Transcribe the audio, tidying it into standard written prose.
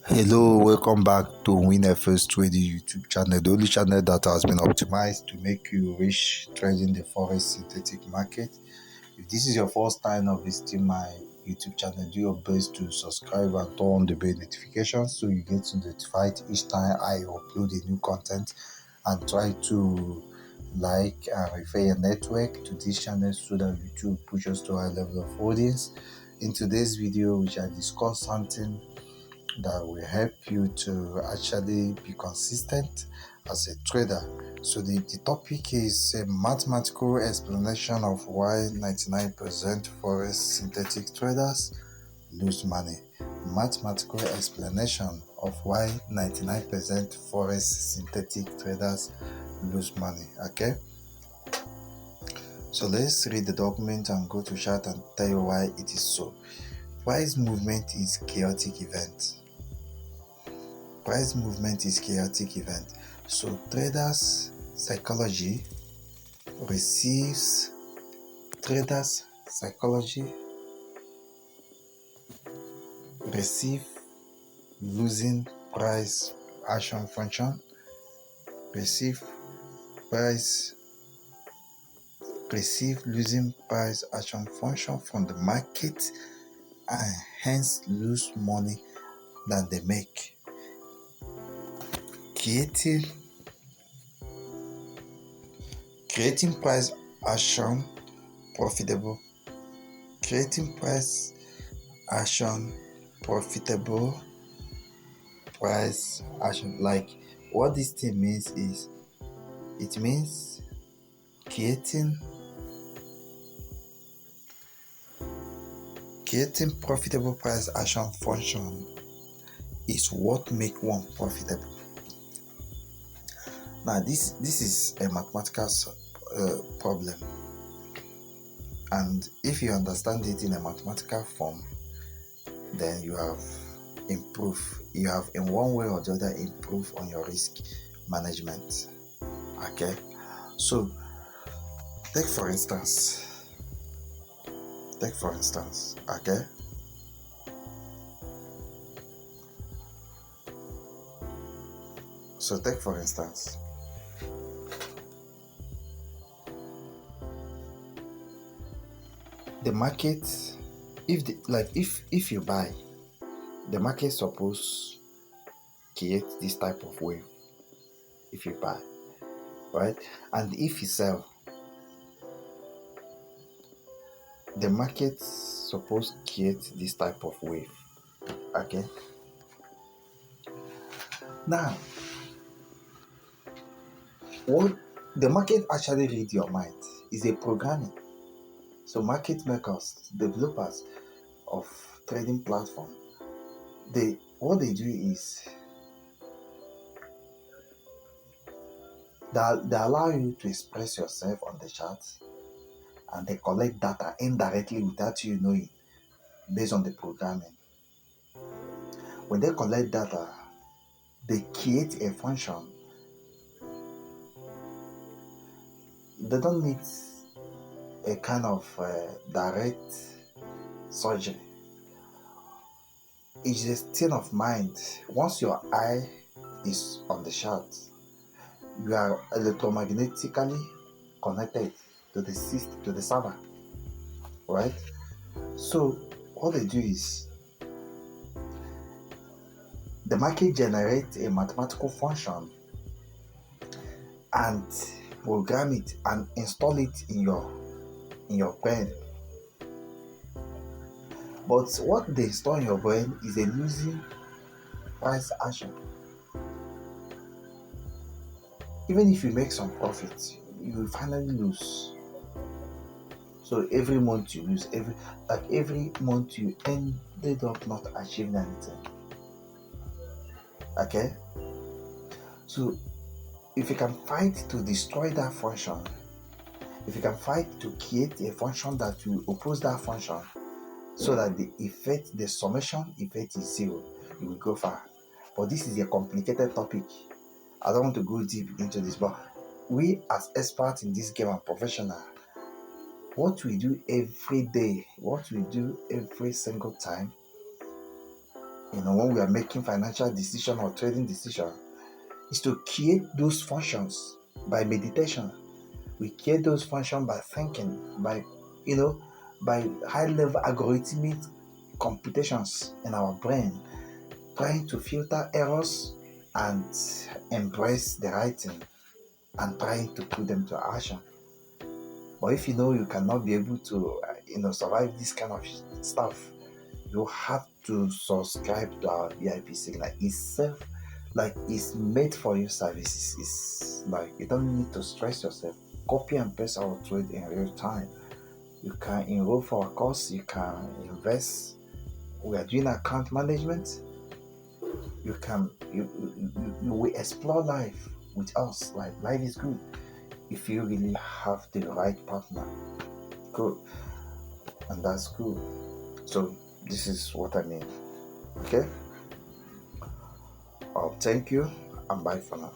Hello, welcome back to WINFXTRADING YouTube channel, the only channel that has been optimized to make you rich trading the Forex synthetic market. If this is your first time of visiting my YouTube channel, do your best to subscribe and turn on the bell notifications so you get notified each time I upload a new content, and try to like and refer your network to this channel so that YouTube pushes to a high level of audience. In today's video, we shall discuss something that will help you to actually be consistent as a trader. So the topic is a mathematical explanation of why 99% Forex synthetic traders lose money. Mathematical explanation of why 99% Forex synthetic traders lose money. Okay, so let's read the document and go to chart and tell you why it is so. Price movement is chaotic event. Price movement is chaotic event. So traders psychology receives losing price action function, receive losing price action function from the market, and hence lose money than they make. Creating price action profitable. Creating price action profitable price action. Like what this thing means is, it means creating profitable price action function is what make one profitable. Now this is a mathematical problem, and if you understand it in a mathematical form, then you have improved. You have in one way or the other improved on your risk management. Okay, so take for instance. Okay, so take for instance, the market, if you buy, the market suppose create this type of wave if you buy, right? And if you sell, the market suppose create this type of wave. Okay, now what the market actually read your mind is a programming. So market makers, developers of trading platform, what they do is they allow you to express yourself on the chart, and they collect data indirectly without you knowing, based on the programming. When they collect data, they create a function. They don't need a kind of direct surgery. It's a state of mind. Once your eye is on the chart, you are electromagnetically connected to the system, to the server, right? So what they do is, the market generates a mathematical function and program it and install it in your brain. But what they install in your brain is a losing price action. Even if you make some profit, you will finally lose. So every month you lose, every month you ended up not achieving anything. Okay, so if you can fight to destroy that function, if you can fight to create a function that will oppose that function, so that the summation effect is zero, you will go far. But this is a complicated topic. I don't want to go deep into this, but we as experts in this game and professional, what we do every day, what we do every single time, when we are making financial decision or trading decision, is to create those functions by meditation. We create those functions by thinking, by high-level algorithmic computations in our brain, trying to filter errors and embrace the right thing and trying to put them to action. But if you cannot be able to, survive this kind of stuff, you have to subscribe to our VIP signal. It's made for you services. It's like you don't need to stress yourself. Copy and paste our trade in real time. You can enroll for a course, you can invest. We are doing account management. You will explore life with us. Like, life is good if you really have the right partner. Good. And that's good. So this is what I mean. Okay? Thank you and bye for now.